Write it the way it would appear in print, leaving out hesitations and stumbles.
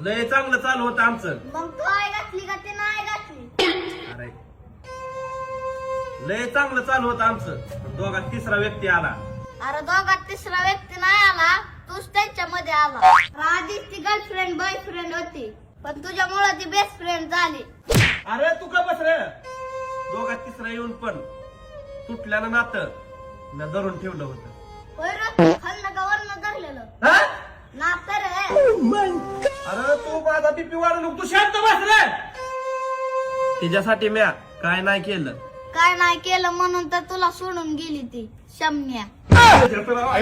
लय चांगलं चालू होतं आमचं. मग तू आई घातली का ते नाही घातली? अरे लय चांगलं चालू होतं आमचं, पण दोघात तिसरा व्यक्ती आला. अरे दोघात तिसरा व्यक्ती नाही आला, तूच त्यांच्यामध्ये आला. आधीच ती गर्लफ्रेंड बॉयफ्रेंड होती, पण तुझ्यामुळे ती बेस्ट फ्रेंड झाली. अरे तू का बस रे. दोघात तिसरा येऊन पण तुटल्यानं नातं मी धरून ठेवलं होतं. होय रे, खाल्लं का वरनं धरलेलं हा? नातं रे. अरे तू माझा बीपी वाढू नको, तू शांत बस रे. तिच्यासाठी म्या काय नाही केलं. काय नाही केलं म्हणून तर तुला सोडून गेली ती शम्या. आई,